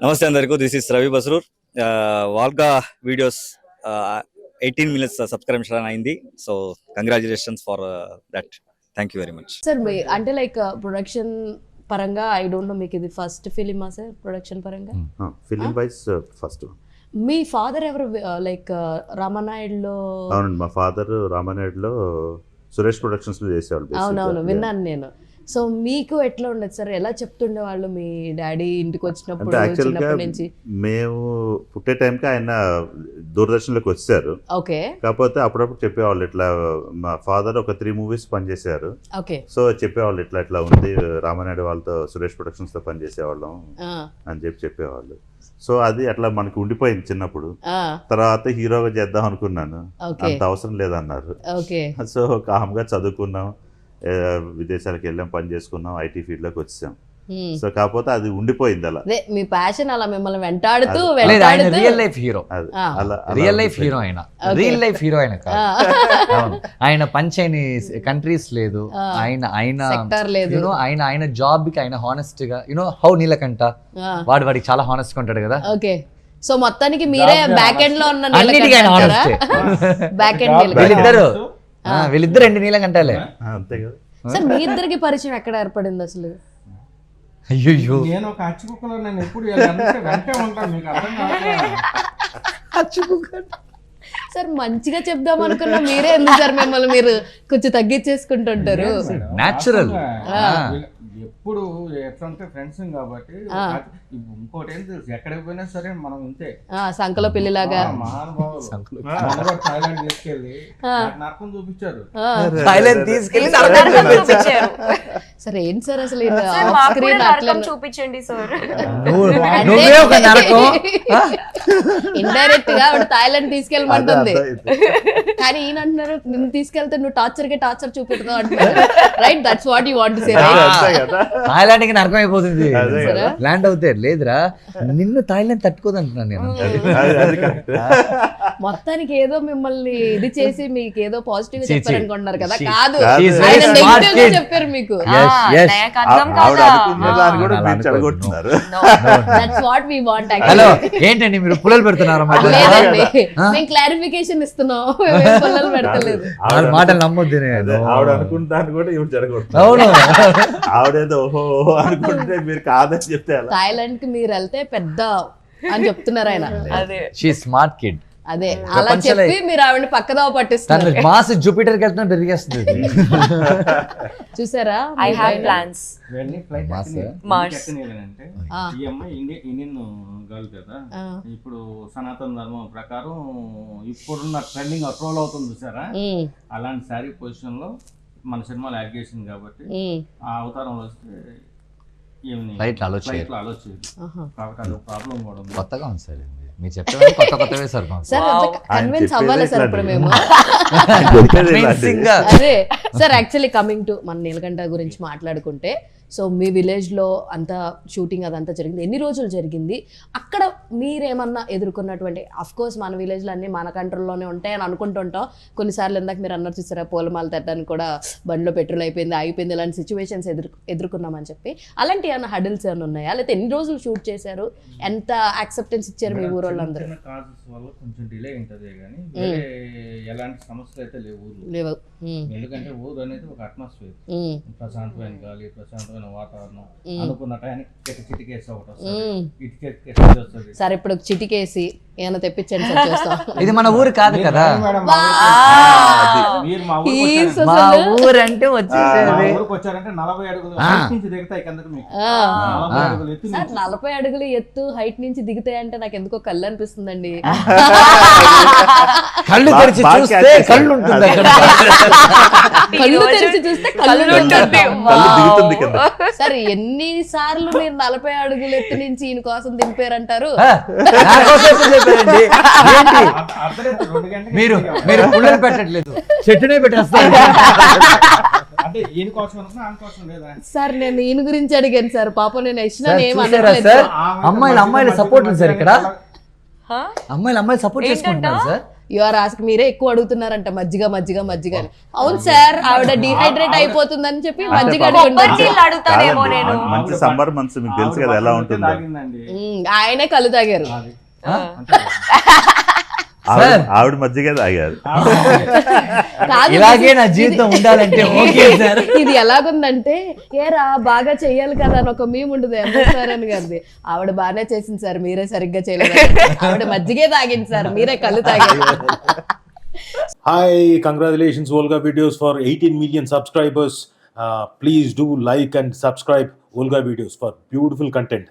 నమస్తే అందరికీ, this is Ravi Basrur. వాల్గా వీడియోస్ 18 minutes సబ్స్క్రిప్షన్ అయింది. So congratulations for that. Thank you very much sir. అంటే లైక్ ప్రొడక్షన్ పరంగా ఐ డోంట్ నో, మీకు ఇది ఫస్ట్ ఫిలిమా సార్? ప్రొడక్షన్ పరంగా ఫిలిం వైజ్ ఫస్ట్. మీ ఫాదర్ ఎవరు లైక్ రామానాయుడులో? అవునండి, మా ఫాదర్ రామానాయుడులో సురేష్ ప్రొడక్షన్స్ లో చేసేవాళ్ళు. అవునవును, విన్నాను నేను. సో మీకు ఎట్లా ఉండదు సార్? ఎలా చెప్తుండే వాళ్ళు మీ డాడీ ఇంటికి వచ్చినప్పుడు? చిన్నప్పటి నుంచి మేము పుట్టే టైంకి ఆయన దూరదర్శన్లోకి వచ్చారు. ఓకే. కాకపోతే అప్పుడప్పుడు చెప్పేవాళ్ళు ఇట్లా, మా ఫాదర్ ఒక 3 movies పనిచేశారు. ఓకే. సో చెప్పేవాళ్ళు ఇట్లా ఇట్లా ఉంది, రామానాయుడు వాళ్ళతో సురేష్ ప్రొడక్షన్స్ తో పనిచేసేవాళ్ళం అని చెప్పేవాళ్ళు. సో అది అట్లా మనకి ఉండిపోయింది చిన్నప్పుడు. తర్వాత హీరోగా చేద్దాం అనుకున్నాను, అంత అవసరం లేదన్నారు. సో కామ్గా చదువుకున్నాం, విదేశాలకు వెళ్ళాం, పని చేసుకున్నాం, ఐటీ ఫీల్డ్ లోకి వచ్చాం. సో కాకపోతే అది ఉండిపోయింది అలా. మీ ప్యాషన్ అలా మిమ్మల్ని వెంటాడుతూ real life hero. Real life hero అయినా రియల్ లైఫ్ హీరో అయినా కాదు. ఆయన పంచైన కంట్రీస్ లేదు, ఆయన ఆయన జాబ్ కి ఆయన హానెస్ట్ గా, యూనో హౌ నీలకంఠ వాడికి చాలా హానెస్ట్ గా ఉంటాడు కదా. ఓకే. సో మొత్తానికి మీరే బ్యాక్ ఎండ్ లో ఉన్న బ్యాక్ ఎండ్ వీళ్ళిద్దరు 2 నీలకంఠలే. అంతే కదా సార్. మీ ఇద్దరికి పరిచయం ఎక్కడ ఏర్పడింది అసలు? అయ్యో, నేను ఒక అచ్చుకుక్కలో నేను ఎప్పుడు వెంటే ఉంటాను, మీకు అర్థం కాదు. సార్ మంచిగా చెప్దాం అనుకున్నా, మీరే ఎందుకు సార్ మిమ్మల్ని మీరు కొంచెం తగ్గించేసుకుంటుంటారు? న్యాచురల్. ఎప్పుడు ఎట్లా ఉంటే ఫ్రెండ్స్ కాబట్టి. ఇంకోటి ఏం తెలుసు, ఎక్కడికి పోయినా సరే మనం ఉంటే సంకలో పిల్లిలాగా. మహానుభావుడు థాయిలాండ్ తీసుకెళ్ళి నరకం చూపించారు. థాయిలాండ్ తీసుకెళ్ళి సార్ ఏంటి సార్ అసలు చూపించండి సార్. నువ్వే ఒక నరకం. ఇండైరెక్ట్ గా ఆవిడ థాయిలాండ్ తీసుకెళ్ళమంటుంది, కానీ ఈయన అంటున్నారు నిన్ను తీసుకెళ్తే నువ్వు టార్చర్ చూపెడతావు అంటున్నారు. Right, that's what you want to say. Thailand కి నరకం అయిపోతుంది ల్యాండ్ అవుతే. లేదురా, నిన్ను థాయిలాండ్ తట్టుకోదు అంటున్నాను నేను. మొత్తానికి ఏదో మిమ్మల్ని ఇది చేసి మీకు ఏదో పాజిటివ్ గా చెప్పారు అనుకుంటున్నారు కదా. కాదు, చెప్పారు మీకు. హలో, ఏంటండి మీరు పుల్లలు పెడుతున్నారు? మేము క్లారిఫికేషన్ ఇస్తున్నాం, పుల్లలు పెడతలేదు. మాటలు నమ్మొద్దు. ఆవిడ అనుకుంటాను కూడా ఇవి జరగకూడదు. అవును, ఆవిడేదో ఓహో అనుకుంటే మీరు కాదని చెప్తే థాయిలాండ్ కి మీరు వెళ్తే పెద్ద అని చెప్తున్నారు ఆయన. She smart kid. అదే అలా చెప్పి మీరు ఆవిడ పక్కదావ పట్టిస్తారు. మాస్ జూపిటర్ కి వెళ్తున్నా పెరిగేస్తుంది. చూసారా? I have plans. అంటే ఈ అమ్మాయి ఇండియన్ గర్ల్ కదా. ఇప్పుడు సనాతన ధర్మం ప్రకారం ఇప్పుడున్న ట్రెండింగ్ ట్రోల్ అవుతుంది చూసారా, అలాంటి శారీ పొజిషన్ లో మన సినిమాలో యాడ్ చేసింది కాబట్టి ఆ అవతారంలో వస్తే ఆలోచన కాబట్టి అది ప్రాబ్లం కూడా ఉంది. కొత్తగా ఉంది సార్, మీరు చెప్పే కొత్తవే సార్. కన్విన్స్ అవ్వాలి సార్ ఇప్పుడు మేము. అదే సార్, యాక్చువల్లీ కమింగ్ టు మన నీలకంఠ గురించి మాట్లాడుకుంటే, సో మీ విలేజ్లో అంతా షూటింగ్ అదంతా జరిగింది, ఎన్ని రోజులు జరిగింది? అక్కడ మీరేమన్నా ఎదుర్కొన్నటువంటి, అఫ్కోర్స్ మన విలేజ్లో అన్నీ మన కంట్రోల్లోనే ఉంటాయి అని అనుకుంటుంటాం. కొన్నిసార్లు ఇందాక మీరు అన్నారు చూసారా, పూలమాల తట్టడానికి కూడా బండిలో పెట్రోల్ అయిపోయింది, ఆగిపోయింది, ఇలాంటి సిచ్యువేషన్స్ ఎదుర్కొన్నామని చెప్పి. అలాంటి ఏమైనా హడిల్స్ ఏమైనా ఉన్నాయా? లేకపోతే ఎన్ని రోజులు షూట్ చేశారు? ఎంత యాక్సెప్టెన్స్ ఇచ్చారు మీ ఊరు వాళ్ళందరూ? వల్ల కొంచెం డిలే ఉంటుంది కానీ ఎలాంటి సమస్యలు అయితే లేవు. ఎందుకంటే ఊరు అనేది ఒక అట్మాస్ఫియర్, ప్రశాంతమైన గాలి, ప్రశాంతమైన వాతావరణం. అనుకున్న టైంకి చిటికేసి ఒకటి వస్తుంది. సరే, ఇప్పుడు చిటికేసి ఏమైనా తెప్పించండి సార్, చూస్తాం. ఇది మన ఊరు కాదు కదా. మీరు మా ఊరు అంటే ఊరికి వచ్చారంటే 40 అడుగులు నుంచి దిగుతాయి కిందకి. మీకు 40 అడుగులు ఎత్తు హైట్ నుంచి దిగుతాయి అంటే నాకు ఎందుకో కళ్ళు అనిపిస్తుందండి. కళ్ళు తెరిచి చూస్తే కళ్ళు ఉంటుంది, కళ్ళు తెరిచి చూస్తే కళ్ళు ఉంటుంది. సరే, ఎన్నిసార్లు మీరు 40 అడుగులు ఎత్తు నుంచి ఈయన కోసం దింపారంటారు? మీరు పుల్లలు పెట్టట్లేదు, చెట్టునే పెట్టేస్తారు. సార్ నేను ఈయన గురించి అడిగాను సార్, పాపం నేను అమ్మాయిలు సపోర్ట్ సార్ ఇక్కడ. అమ్మాయిలు సపోర్ట్ చేసుకుంటున్నారు సార్. ఆర్ ఆస్క్ మీరే ఎక్కువ అడుగుతున్నారంట మజ్జిగ మజ్జిగ మజ్జిగ అని. అవును సార్, ఆవిడ డిహైడ్రేట్ అయిపోతుందని చెప్పి మజ్జిగ కొబ్బరి అడుగుతున్నారు. నీళ్ళు అడుగుతానేమో నేను. మంచి సమ్మర్ మంత్స్ మీకు తెలుసు కదా ఎలా ఉంటుందో. తాగిందండి. ఆయనే కళ్ళు తాగారు. అది. ఆవిడ మధ్యగా తాగారు. కాదు, ఇలాగే నా జీవితం ఉండాలంటే ఓకే సార్. ఇది ఎలాగుందంటే ఏరా బాగా చెయ్యాలి కదా అని ఒక మేము ఉండదు సార్ అని గారిది. ఆవిడ బాగానే చేసింది సార్, మీరే సరిగ్గా చేయలేదు. ఆవిడ మజ్జిగే తాగింది సార్, మీరే కళ్ళు తాగారు. Hi, congratulations Volga Videos for 18 million subscribers. Please do like and subscribe Volga Videos for beautiful content.